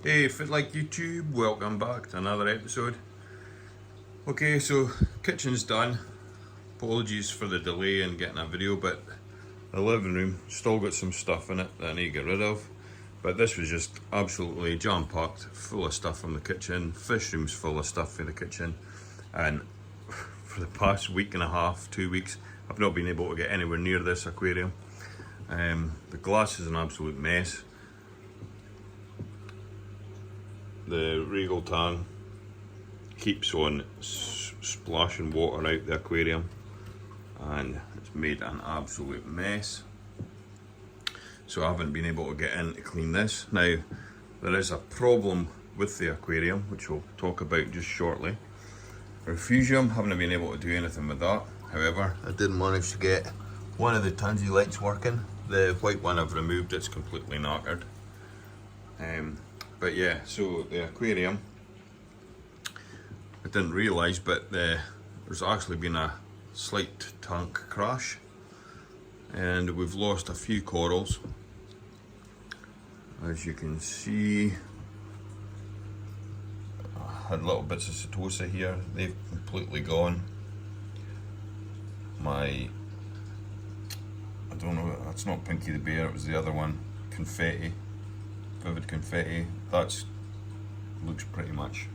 Hey, if it like YouTube, welcome back to another episode. Okay, so kitchen's done. Apologies for the delay in getting a video, but the living room still got some stuff in it that I need to get rid of. But this was just absolutely jam-packed, full of stuff from the kitchen. Fish room's full of stuff for the kitchen. And for the past week and a half, 2 weeks, I've not been able to get anywhere near this aquarium. The glass is an absolute mess. The regal tang keeps on splashing water out the aquarium and it's made an absolute mess. So I haven't been able to get in to clean this. Now there is a problem with the aquarium which we'll talk about just shortly. Refugium, haven't been able to do anything with that. However, I did manage to get one of the tansy lights working. The white one I've removed, it's completely knackered. But yeah, so the aquarium, I didn't realise, but there's actually been a slight tank crash and we've lost a few corals. As you can see, I had little bits of Setosa here, they've completely gone. I don't know, that's not Pinky the Bear, it was the other one, Confetti. Vivid Confetti, that looks pretty much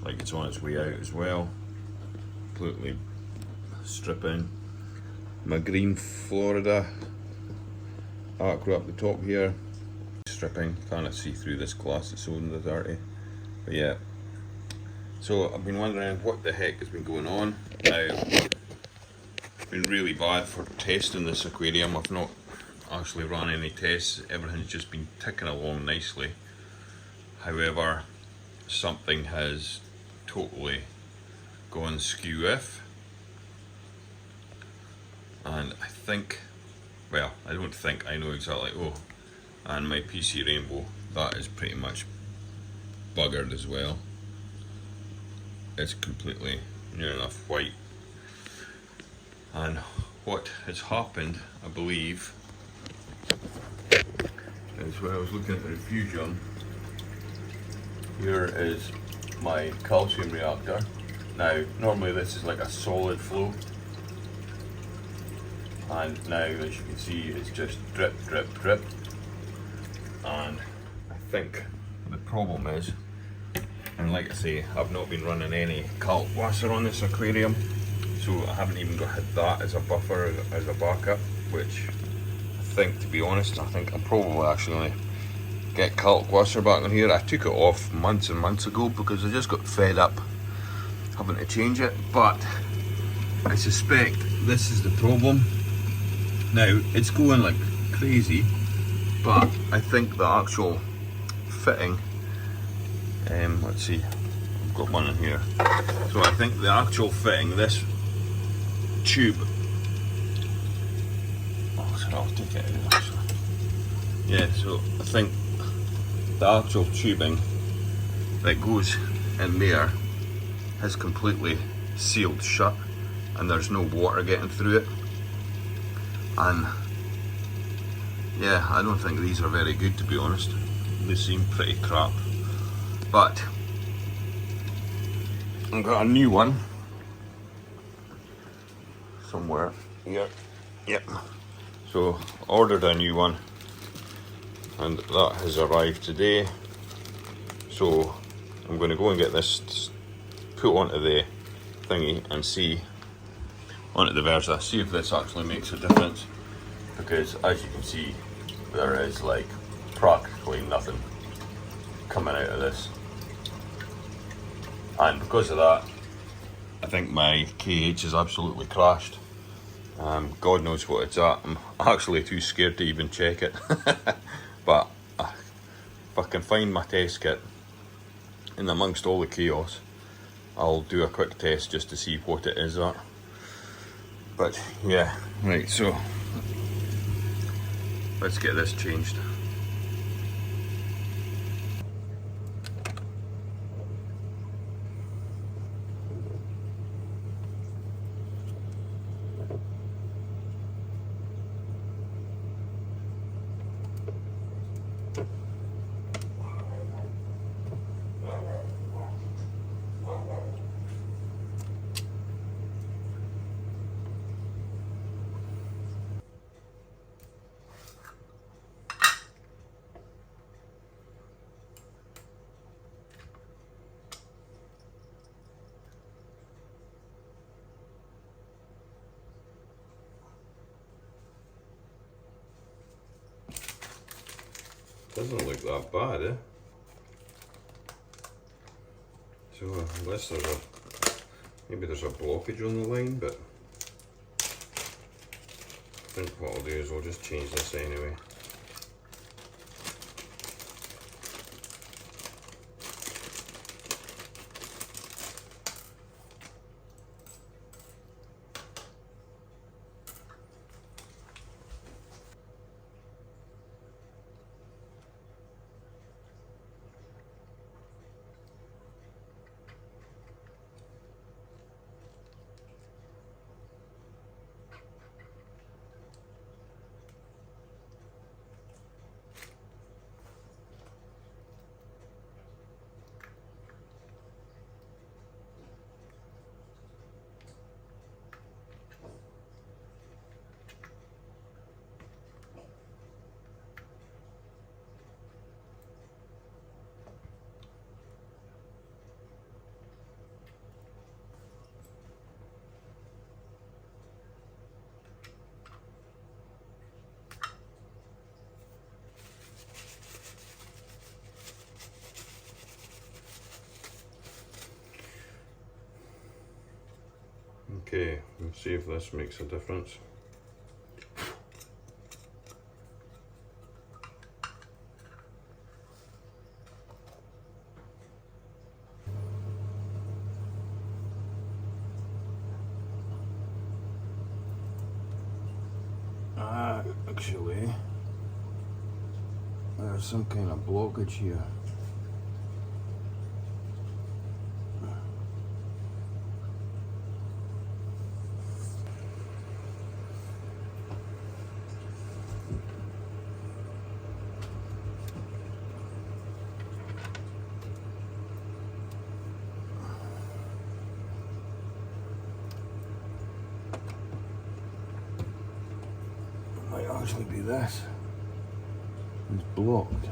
like it's on its way out as well. Completely stripping. My green Florida Aqua up the top here, stripping. Can't see through this glass, it's so dirty. But yeah, so I've been wondering what the heck has been going on. Now, it's been really bad for testing this aquarium. I've not actually run any tests, everything's just been ticking along nicely. However, something has totally gone skew-if, and I think, well, I don't think, I know exactly. Oh, and my PC Rainbow, that is pretty much buggered as well. It's completely near enough white. And what has happened, I believe, is when I was looking at the refugium, here is my calcium reactor. Now, normally this is like a solid flow, and now as you can see it's just drip, drip, drip. And I think the problem is, and like I say, I've not been running any calc washer on this aquarium, so I haven't even got that as a buffer, as a backup, which I think, to be honest, I think I'm probably actually going to get calc washer back in here. I took it off months and months ago because I just got fed up having to change it, but I suspect this is the problem. Now, it's going like crazy, but I think the actual fitting, let's see, I've got one in here. So I think the actual fitting, this tube, I'll take it out actually. Yeah, so I think the actual tubing that goes in there has completely sealed shut and there's no water getting through it. And yeah, I don't think these are very good, to be honest. They seem pretty crap. But I've got a new one somewhere here. Yep. So ordered a new one and that has arrived today. So I'm going to go and get this put onto the thingy and see, onto the Versa, see if this actually makes a difference, because as you can see there is like practically nothing coming out of this, and because of that I think my KH is absolutely crashed. God knows what it's at. I'm actually too scared to even check it. But if I can find my test kit in amongst all the chaos, I'll do a quick test just to see what it is at. But yeah, right, so let's get this changed. Doesn't look that bad, eh? So unless there's maybe there's a blockage on the line, but I think what I'll do is I'll just change this anyway. Okay, let's see if this makes a difference. Actually, there's some kind of blockage here. Might actually be this. It's blocked.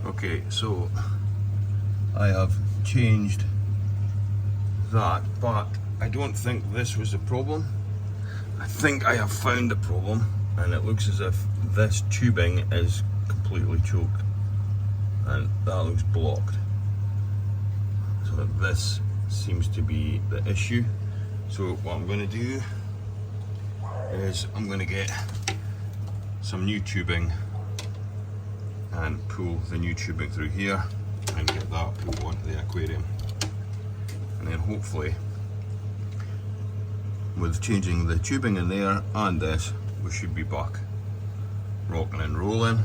Okay, so I have changed that, but I don't think this was the problem. I think I have found the problem, and it looks as if this tubing is completely choked, and that looks blocked. So this seems to be the issue. So what I'm going to do is I'm going to get some new tubing and pull the new tubing through here and get that pulled onto the aquarium, and then hopefully with changing the tubing in there and this, we should be back rocking and rolling.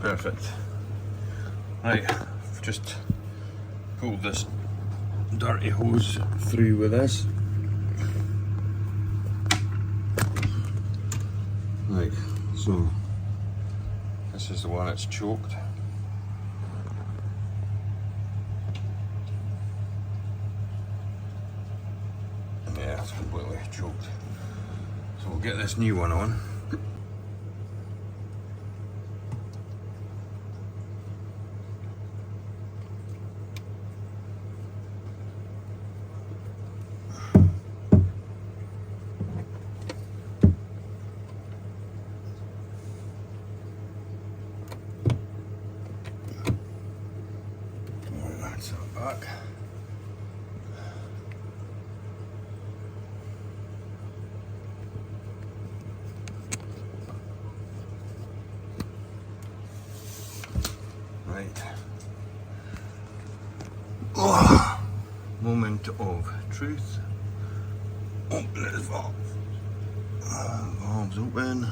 Perfect. Right, I've just pulled this dirty hose through with this. Right, so this is the one that's choked. Yeah, it's completely choked. So we'll get this new one on. Back. Right. Oh, moment of truth. Open this valve. Valve's open.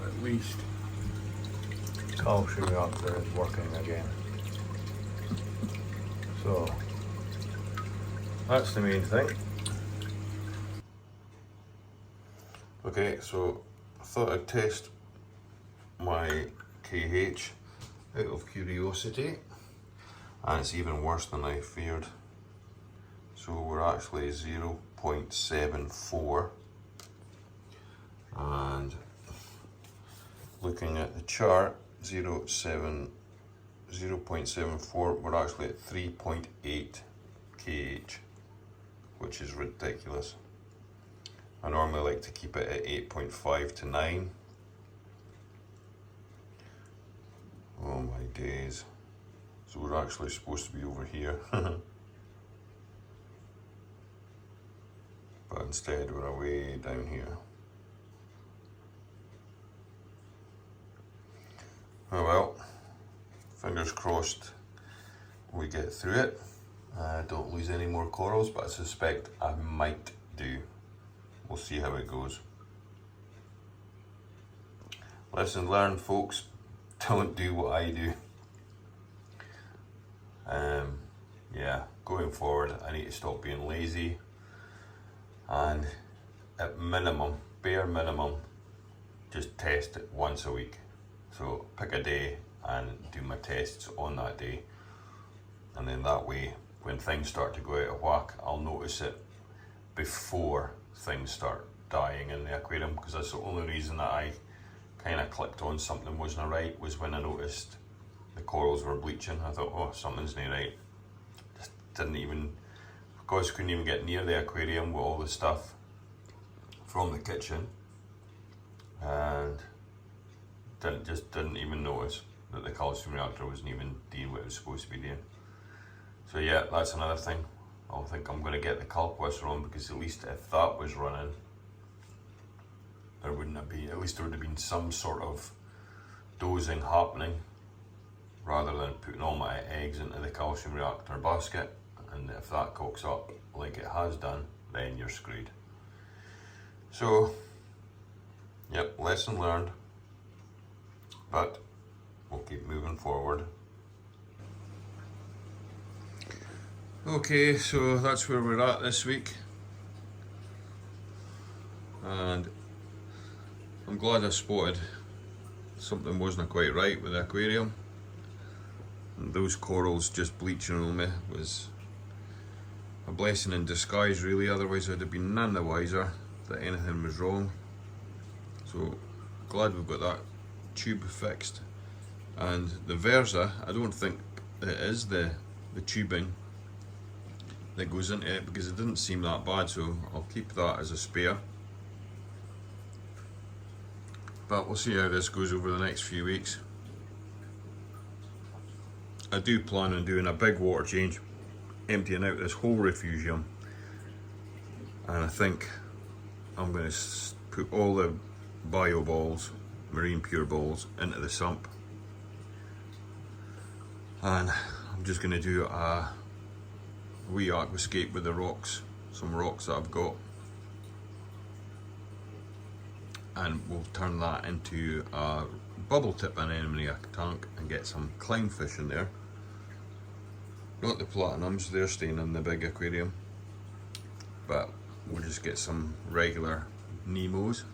At least calcium reactor is working again. So that's the main thing. Okay, so I thought I'd test my KH out of curiosity, and it's even worse than I feared. So we're actually 0.74. And looking at the chart, 0.74, we're actually at 3.8 kh, which is ridiculous. I normally like to keep it at 8.5 to 9. Oh my days. So we're actually supposed to be over here. But instead we're way down here. Oh well, fingers crossed we get through it. Don't lose any more corals, but I suspect I might do. We'll see how it goes. Lesson learned, folks. Don't do what I do. Yeah, going forward, I need to stop being lazy, and at minimum, bare minimum, just test it once a week. So pick a day and do my tests on that day, and then that way, when things start to go out of whack, I'll notice it before things start dying in the aquarium, because that's the only reason that I kind of clicked on something wasn't right, was when I noticed the corals were bleaching. I thought, oh, something's not right. Just didn't even, because I couldn't even get near the aquarium with all the stuff from the kitchen, and didn't even notice that the calcium reactor wasn't even doing what it was supposed to be doing. So yeah, that's another thing. I think I'm going to get the calcwhistle on, because at least if that was running, there wouldn't have been, at least there would have been some sort of dosing happening, rather than putting all my eggs into the calcium reactor basket, and if that cocks up like it has done, then you're screwed. So, yep, lesson learned, but we'll keep moving forward. Okay, so that's where we're at this week, and I'm glad I spotted something wasn't quite right with the aquarium, and those corals just bleaching on me was a blessing in disguise really, otherwise I'd have been none the wiser that anything was wrong. So glad we've got that tube fixed, and the Versa, I don't think it is the tubing that goes into it, because it didn't seem that bad, so I'll keep that as a spare. But we'll see how this goes over the next few weeks. I do plan on doing a big water change, emptying out this whole refugium, and I think I'm going to put all the bio balls, marine pure balls, into the sump, and I'm just going to do a wee aquascape with the rocks, some rocks that I've got, and we'll turn that into a bubble tip anemone tank and get some clownfish in there. Not the platinums, they're staying in the big aquarium, but we'll just get some regular Nemos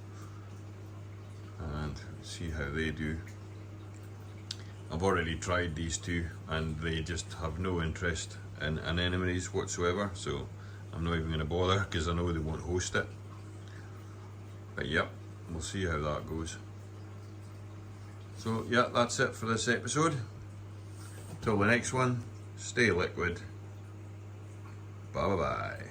and see how they do. I've already tried these two and they just have no interest in anemones whatsoever, so I'm not even going to bother, because I know they won't host it. But yep, we'll see how that goes. So yeah, that's it for this episode. Till the next one, stay liquid. Bye bye bye.